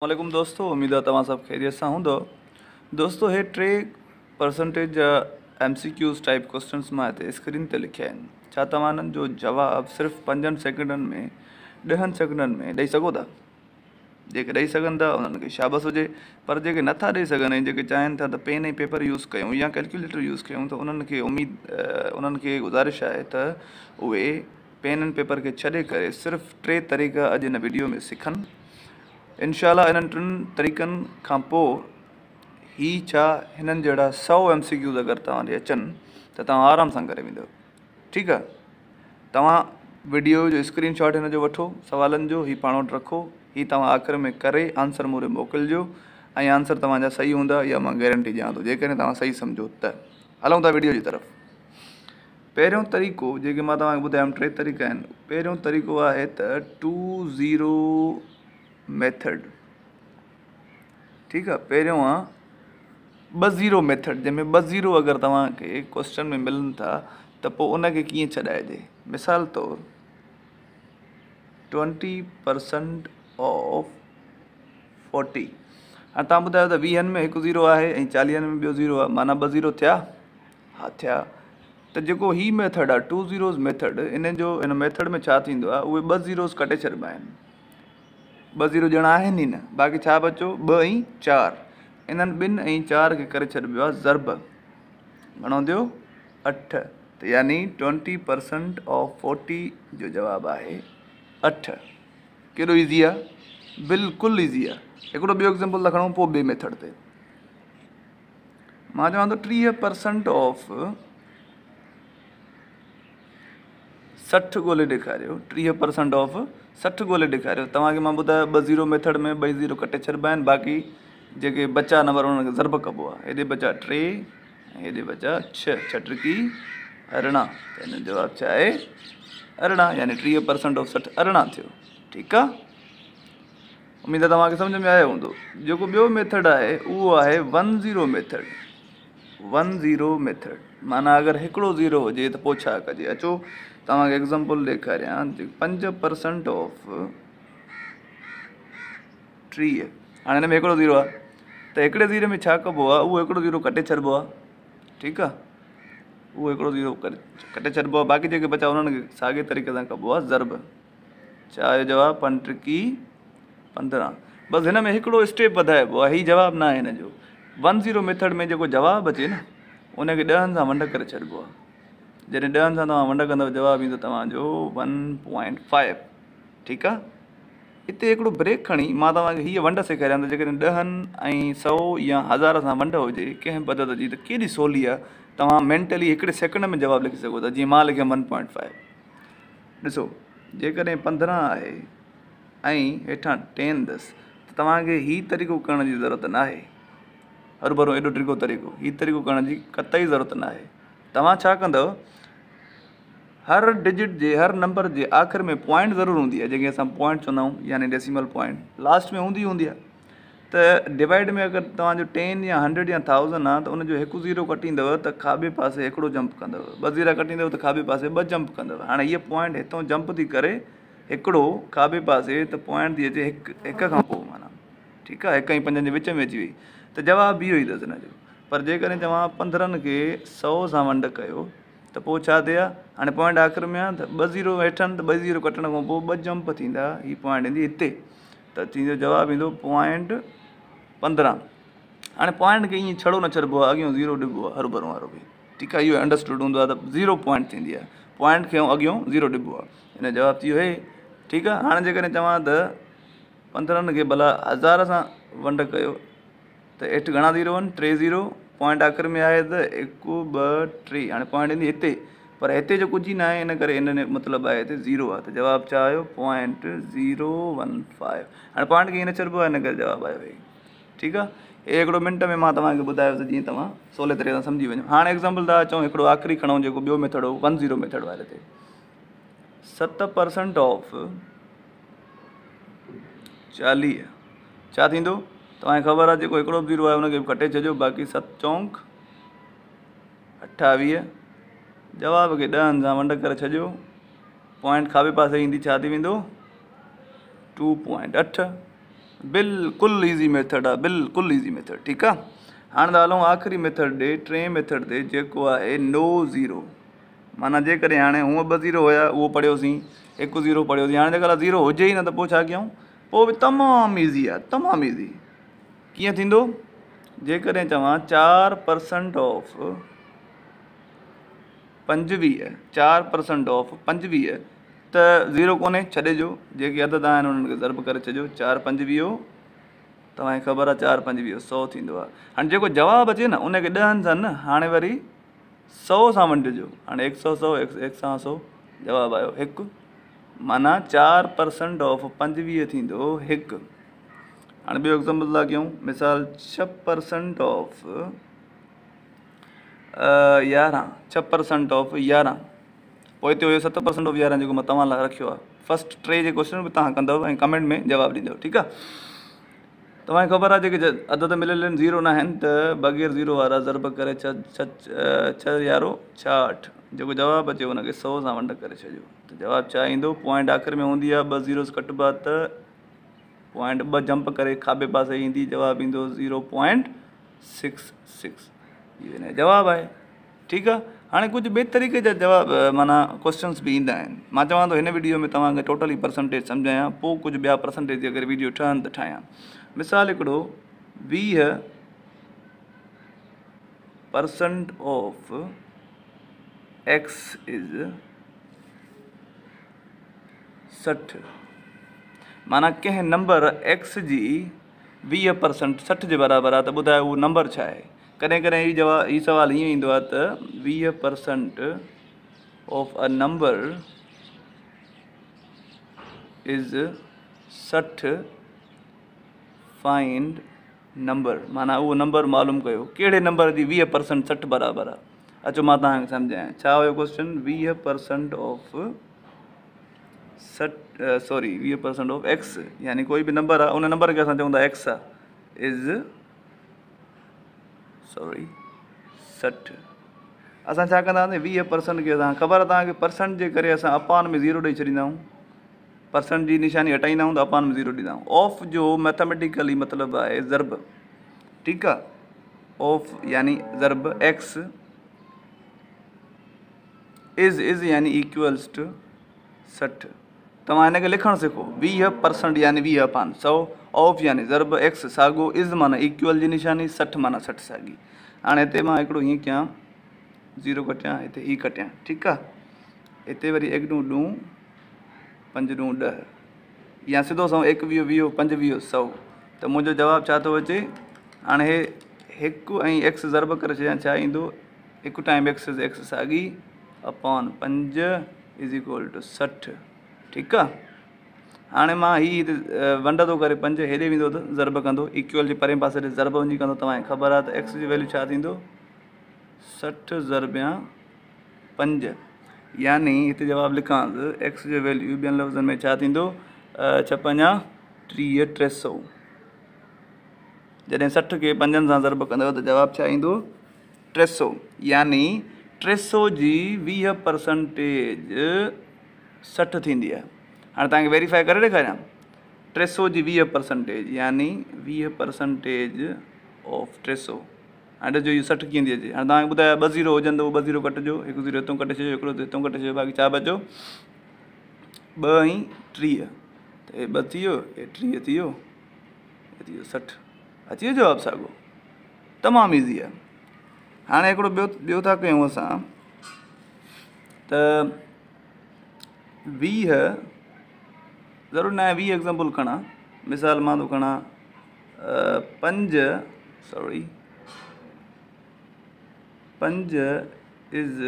वालेकुम दोस्तों, उम्मीद है तव्हां सब खैरियत सां हूंदो। दोस्तों, हे 3% जा MCQs टाइप क्वेश्चन्स मां हिते स्क्रीन ते लिखिया आहिनि। छा तव्हां इन्हनि जो जवाबु सिर्फ़ु 5 सेकंडनि में 10 सेकंडनि में ॾेई सघो था? जेके ॾेई सघनि था उन्हनि खे शाबाश हुजे, पर जेके नथा ॾेई सघनि ऐं जेके चाहिनि था त पेन ऐं पेपर यूज़ कयूं या कैलकुलेटर यूज़ कयूं, त उन्हनि खे गुज़ारिश आहे त उहे पेन ऐं पेपर खे छॾे करे सिर्फ़ु 3 तरीक़ा अॼु हिन वीडियो में सिखनि। इंशाल्लाह इन्हनि 3 तरीक़नि खां पोइ हिननि जहिड़ा 100 MCQs अगरि तव्हां ॾे अचनि त तव्हां आराम सां करे वेंदव। ठीकु आहे, तव्हां वीडियो जो स्क्रीनशॉट हिन जो वठो, सवालनि जो ही पाण वटि रखो, ही तव्हां आख़िर में करे आंसर मूं मोकिलिजो ऐं आंसर तव्हांजा सही हूंदा या मां गारंटी ॾियां थो जेकॾहिं तव्हां सही सम्झो त। हलूं था वीडियो जी तरफ़। पहिरियों तरीक़ो जेके मां तव्हांखे ॿुधायमि 3 तरीक़ा आहिनि। पहिरियों तरीक़ो आहे त 2-0 मेथड। ठीकु आहे, पहिरियों आहे 2-0 मेथड, जंहिंमें 2-0 अगरि तव्हांखे क्वेश्चन में मिलनि था त पोइ उनखे कीअं छॾाइजे। मिसाल तौरु 20% ऑफ 40। हाणे तव्हां ॿुधायो त 20 में हिकु 0 आहे ऐं 40 में ॿियो 0 आहे, माना 2-0 थिया? हा, थिया। त जेको ही मेथड आहे 2-0 मेथड, इन मेथड में छा थींदो आहे, उहे 2 0 कटे छॾिबा आहिनि। 2 0 ॼणा आहिनि ई न, बाक़ी छा बचो 2 ऐं 4। इन्हनि 2 ऐं 4 खे करे छॾिबो आहे ज़र्ब। घणो थियो? 8। त यानी 20% ऑफ 40 जो जवाबु आहे 8। केॾो ईज़ी आहे, बिल्कुलु ईज़ी आहे। हिकिड़ो ॿियो एग्ज़ाम्पल था खणूं पोइ ॿिए मेथड ते। मां चवां थो 30% ऑफ 60 ॻोल्हे ॾेखारियो। 30% ऑफ 60 ॻोल्हे ॾेखारियो। तव्हांखे मां ॿुधायो 2-0 मेथड में 2 0 कटे छॾिबा आहिनि, बाक़ी जेके बचा नंबर उन्हनि खे ज़र्ब कबो आहे। हेॾे बचा 3 ऐं हेॾे बचा 6, 6 त्रिकी 18। त हिन जो जवाबु छा आहे? 18, यानी 30% ऑफ 60 18 थियो। ठीकु आहे, उमेद आहे तव्हांखे सम्झ में आयो हूंदो। जेको ॿियो मेथड आहे उहो आहे 1-0 मेथड। 1-0 मेथड माना अगरि हिकिड़ो 0 हुजे त पोइ छा कजे। अचो तव्हांखे एग्ज़ाम्पल ॾेखारियां। 5% ऑफ 30। हाणे हिन में हिकिड़ो 0 आहे त हिकिड़े 0 में छा कबो आहे, उहो हिकिड़ो 0 कटे छॾिबो आहे। ठीकु आहे, उहो हिकिड़ो 0 कटे छॾिबो आहे, बाक़ी जेके बचा उन्हनि खे साॻे तरीक़े सां कबो आहे ज़र्ब। छा आहे जवाबु? 5 त्रिकी 15। बसि हिन में हिकिड़ो स्टेप वधाइबो आहे, हीउ जवाबु न आहे हिन जो। 1-0 मेथड में जेको जवाबु अचे न, उनखे 10 सां वंड करे छॾिबो आहे। जॾहिं 10 सां तव्हां वंड कंदव, जवाबु ईंदो तव्हांजो 1.5। ठीकु आहे, हिते हिकिड़ो ब्रेक खणी मां तव्हांखे हीअ वंड सेखारियां थो। जेकॾहिं 10 ऐं 100 या 1000 सां वंड हुजे कंहिं पद्धत जी, त केॾी सवली आहे। तव्हां मेंटली हिकिड़े सेकंड में जवाबु लिखी सघो था। जीअं मां लिखियमि 1.5। ॾिसो, जेकॾहिं 15 आहे ऐं हेठां 10 अथसि त तव्हांखे हीउ तरीक़ो करण जी ज़रूरत न आहे। हरू भरो एॾो टिको तरीक़ो, हीउ तरीक़ो करण जी कतई ज़रूरत न आहे। तव्हां छा कंदव, हर डिजिट जे, हर नंबर जे आख़िर में पॉइंट ज़रूरु हूंदी आहे, जंहिंखे असां पॉइंट चवंदा आहियूं, यानी डेसिमल पॉइंट लास्ट में हूंदी आहे। त डिवाइड में अगरि तव्हांजो 10 या 100 या 1000 आहे त उनजो हिकु 0 कटींदव त खाॿे पासे हिकिड़ो जंप कंदव, 2 0 कटींदव त खाॿे पासे 2 जंप कंदव। हाणे हीअ पॉइंट हितां जंप थी करे हिकिड़ो खाॿे पासे, त पॉइंट थी अचे हिक खां पोइ, माना ठीकु आहे, 1 ऐं 5 जे विच में अची वई, त जवाबु इहो ई अथसि हिन जो। पर जेकॾहिं तव्हां 15 खे 100 सां वंड कयो त पोइ छा थिए आहे, हाणे पॉइंट आख़िर में आहे त 2 0 हेठनि, त 2 0 कटण खां पोइ 2 जंप थींदा, हीअ पॉइंट ईंदी हिते, त थींदो जवाबु ईंदो 0.15। हाणे पॉइंट खे ईअं छड़ो न छॾिबो आहे, अॻियां 0 ॾिबो आहे हर भरो वारो बि। ठीकु आहे, इहो अंडरस्टूड हूंदो आहे त 0 पॉइंट थींदी आहे, पॉइंट खे अॻियां 0 ॾिबो आहे। हिन जो जवाबु थी वियो हे। ठीकु आहे, हाणे जेकॾहिं चवां त 15 खे भला 1000 सां वंड कयो त हेठि घणा 0 आहिनि? 3 0। पॉइंट आख़िर में आहे त 1 2 3। हाणे पॉइंट ईंदी हिते, पर हिते जो कुझु ई न आहे, इन करे इन मतिलबु आहे हिते 0 आहे, त जवाबु छा आयो? 0.015। हाणे पॉइंट खे ईअं न छॾिबो आहे, इन करे जवाबु आयो हे। ठीकु आहे, हे हिकिड़ो मिंट में मां तव्हांखे ॿुधायो त जीअं तव्हां सवले तरीक़े सां सम्झी वञो। हाणे एग्ज़ाम्पल था अचूं, हिकिड़ो आख़िरी खणूं जेको ॿियो मेथड हो 1-0 मेथड वारे ते। 7% ऑफ 40 छा थींदो? तव्हांखे ख़बर आहे, जेको हिकिड़ो 0 आहे हुनखे कटे छॾियो, बाक़ी 7 चौंक 28। जवाब खे 10 सां वंड करे छॾियो, पॉइंट खाॿे पासे ईंदी, छा थी वेंदो? 2.8। बिल्कुलु ईज़ी मेथड आहे, बिल्कुलु ईज़ी मेथड। ठीकु आहे, हाणे था हलूं आख़िरी मेथड ॾे, टे मेथड ते, जेको आहे नो ज़ीरो। माना जेकॾहिं हाणे हूअं 2 ज़ीरो हुया उहो पढ़ियोसीं, 1 ज़ीरो पढ़ियोसीं, हाणे जेकर ज़ीरो हुजे ई न त पोइ छा कयूं? पोइ बि तमामु ईज़ी आहे, तमामु ईज़ी। कीअं थींदो? जेकॾहिं चवां 4% ऑफ 25, 4% ऑफ 25, त ज़ीरो कोन्हे, छॾे ॾियो, जेके अदद आहिनि उन्हनि खे ज़र्ब करे छॾियो। 4 25, तव्हांखे ख़बर आहे 4 25 100 थींदो आहे। हाणे जेको जवाबु अचे न उनखे 10 सां न, हाणे वरी 100 सां वंडिजो। हाणे 100 100 1 सां 100, जवाबु आयो 1। माना 4% ऑफ 25 थींदो 1। हाणे ॿियो एग्ज़ाम्पल था कयूं, मिसाल 6% ऑफ 11, 6% ऑफ 11, पोइ हिते हुयो 7% ऑफ 11 जेको मां तव्हां लाइ रखियो आहे। फस्ट टे जे क्वेश्चन बि तव्हां कंदव ऐं कमेंट में जवाबु ॾींदव। ठीकु आहे, तव्हांखे ख़बर आहे जेके अदद मिलियल आहिनि ज़ीरो न आहिनि त बग़ैर ज़ीरो वारा ज़र्ब करे 6 यारो 66, जेको जवाबु अचे हुनखे 100 सां वंड करे छॾियो त जवाबु छा ईंदो? पॉइंट आख़िर में हूंदी आहे, 2 ज़ीरोस कटिबा त पॉइंट 2 जंप करे खाॿे पासे ईंदी, जवाबु ईंदो 0.66। इहो हिन जो जवाबु आहे। ठीकु आहे, हाणे कुझु ॿिए तरीक़े जा जवाबु माना क्वेश्चन्स बि ईंदा आहिनि। मां चवां थो हिन वीडियो में तव्हांखे टोटली परसेंटेज सम्झायां, पोइ कुझु ॿिया परसेंटेज जी अगरि वीडियो ठहनि त ठाहियां। मिसाल हिकिड़ो 20% ऑफ x इज़ 60, माना कंहिं नंबर x जी 20% 60 जे बराबरि आहे त ॿुधायो उहो नंबर छा आहे? कॾहिं कॾहिं हीउ सुवालु ईअं ईंदो आहे त 20% of a number is 60, find number, माना उहो नंबर मालूम कयो, कहिड़े नंबर जी 20% 60 बराबरि आहे। अचो मां तव्हांखे सम्झायां, छा हुयो क्वेश्चन? 20% ऑफ 20% ऑफ x, यानी कोई बि नंबर आहे, उन नंबर खे असां चऊं था x आहे, इज़ 60। असां छा कंदासीं? 20% खे असां ख़बर आहे तव्हांखे, परसेंट जे करे असां अपान में ज़ीरो ॾेई छॾींदा आहियूं, परसेंट जी निशानी हटाईंदा आहियूं त अपान में ज़ीरो ॾींदा आहियूं। ऑफ जो मैथमेटिकली मतिलबु आहे ज़र्ब। ठीकु आहे, ऑफ यानी ज़र्ब, एक्स इज़ यानी इक्वल्स टू 60। तव्हां हिनखे लिखणु सिखो, 20% यानी 20 अपान 100, ऑफ यानी ज़र्ब, एक्स साॻियो, इज़ माना इक्वल जी निशानी, 60 माना 60 साॻी। हाणे हिते मां हिकिड़ो हीअं कयां, ज़ीरो कटियां, हिते ई कटियां। ठीकु आहे, हिते वरी 1 ॾूं 2, 5 ॾूं 10, या सिधो सौ 1 20 20 5 20 100, त मुंहिंजो जवाबु छा थो अचे? हाणे हे 1 ऐं x ज़र्ब करे छॾियां, छा ईंदो? 1 टाइम x साॻी अपॉन 5 इज़ इक्वल टू 60। ठीकु आहे, हाणे मां हीअ वंड थो करे 5 हेॾे वेंदो त ज़र्ब कंदो, इक्वल जे परे पासे ते ज़र्ब वञी कंदो, तव्हांखे ख़बर आहे त x जी वैल्यू छा थींदो? 60 ज़रबिया 5, यानी हिते जवाबु लिखां त x जो वैल्यू ॿियनि लफ़्ज़नि में छा थींदो? 6 5 30 300। जॾहिं 60 खे 5 सां ज़र्ब कंदव त जवाबु छा ईंदो? 300, यानी 300 जी 20% 60 थींदी आहे। हाणे तव्हांखे वेरीफाई करे ॾेखारियां, 300 जी 20% यानी 20% ऑफ 300। हाणे ॾिसो इहो 60 कीअं थी अचे। हाणे तव्हांखे ॿुधायो 2 ज़ीरो हुजनि त उहो 2 ज़ीरो कटिजो, 1 ज़ीरो हितां कटे छॾियो, हिकिड़ो हितां कटे छॾियो, बाक़ी छा बचो? 2 ऐं 30, त हे 2 थी वियो, हे 30 थी वियो, हे थी वियो 60। अची वियो जवाबु साॻियो, तमामु ईज़ी आहे। हाणे हिकिड़ो ॿियो था कयूं असां त 20, ज़रूरु न आहे 20 एग्ज़ाम्पल खणा, मिसाल मां थो खणा 5 इज़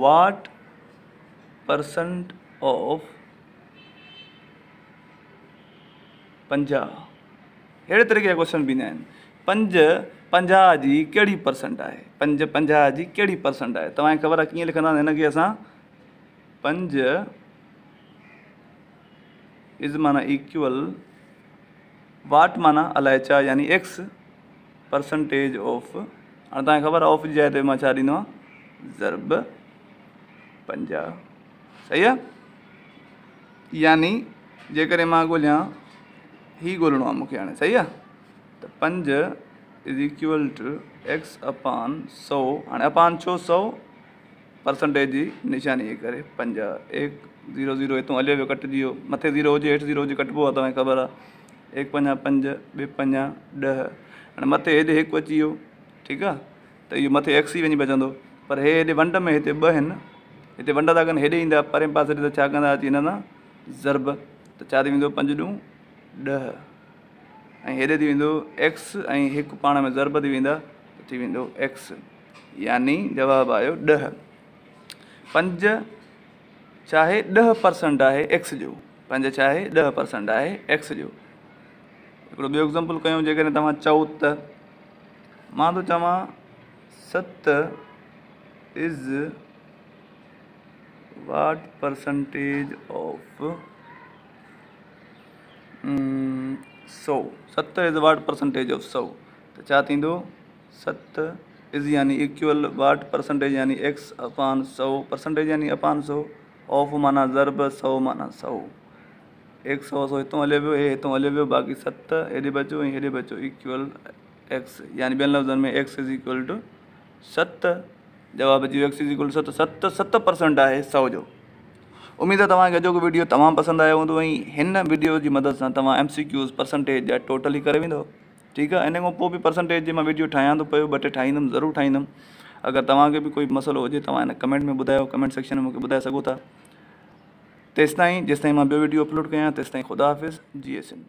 what % ऑफ 50। अहिड़े तरीक़े जा क्वेश्चन बि ईंदा आहिनि। 5 50 जी कहिड़ी परसेंट आहे? 5 50 जी कहिड़ी परसेंट आहे? तव्हांखे ख़बर आहे कीअं लिखंदा हिनखे असां? 5 इज़ माना इक्वल, वाट माना अलाए छा, यानी x % ऑफ, हाणे तव्हांखे ख़बर आहे ऑफ जी जाइ ते मां छा ॾींदो आहियां? ज़र्ब 50। सही आहे, यानी जेकॾहिं मां ॻोल्हियां ही ॻोल्हणो आहे मूंखे हाणे, सही आहे। त 5 इज़ इक्वल टू एक्स अपान 100। हाणे अपान छो 100 परसेंटेज जी निशानी जे करे। 5 1 0 0 हितां हलियो वियो कटिजी वियो, मथे 0 हुजे हेठि 0 हुजे कटिबो आहे, तव्हांखे ख़बर आहे। 1 5 5 2 5 10। हाणे मथे हेॾे 1 अची वियो, ठीकु आहे, त इहो मथे एक्स ई वञी बचंदो। पर हेॾे वंड में हिते 2 आहिनि, हिते वंड था कनि, हेॾे ईंदा परे पासे त छा कंदा अची हिन सां ज़रब, त छा थी वेंदो 5 ॾूं 10, ऐं हेॾे थी वेंदो एक्स ऐं 1 पाण में ज़रब थी वेंदा, थी वेंदो एक्स, यानी जवाबु आयो 10। 5 छा आहे 10% आहे एक्स जो। 5 छा आहे 10% आहे एक्स जो। हिकिड़ो ॿियो एग्ज़ाम्पल कयूं। जेकॾहिं तव्हां चओ त मां थो चवां 7 is what percentage of 100। 7 is what percentage of 100, त छा थींदो 7 इज़ यानी इक्वल वाट परसेंटेज यानी एक्स अपान 100, परसेंटेज यानी अपान 100, ऑफ माना ज़रब 100 माना 100। 100 हितां हलियो वियो, हे हितां हलियो वियो, बाक़ी 7 हेॾे बचो ऐं हेॾे बचो इक्वल एक्स, यानी ॿियनि लफ़्ज़नि में एक्स इज़ इक्वल टू 7। जवाबु अची वियो एक्स इज़ इक्वल टू 7। 7% आहे 100 जो। उमेदु आहे तव्हांखे अॼोको वीडियो तमामु पसंदि आयो हूंदो ऐं हिन वीडियो जी मदद सां तव्हां MCQs परसेंटेज जा टोटली करे वेंदो, ठीकु आहे। इन खां पोइ बि परसेंटेज जी मां वीडियो ठाहियां थो पियो, 2 टे ठाहींदुमि, ज़रूरु ठाहींदुमि। अगरि तव्हांखे बि कोई मसइलो हुजे तव्हां हिन कमेंट में ॿुधायो, कमेंट सेक्शन में मूंखे ॿुधाए सघो था। तेसिताईं जेसिताईं मां ॿियो वीडियो अपलोड कयां तेसिताईं ख़ुदा हाफ़िज़। जी सिंध।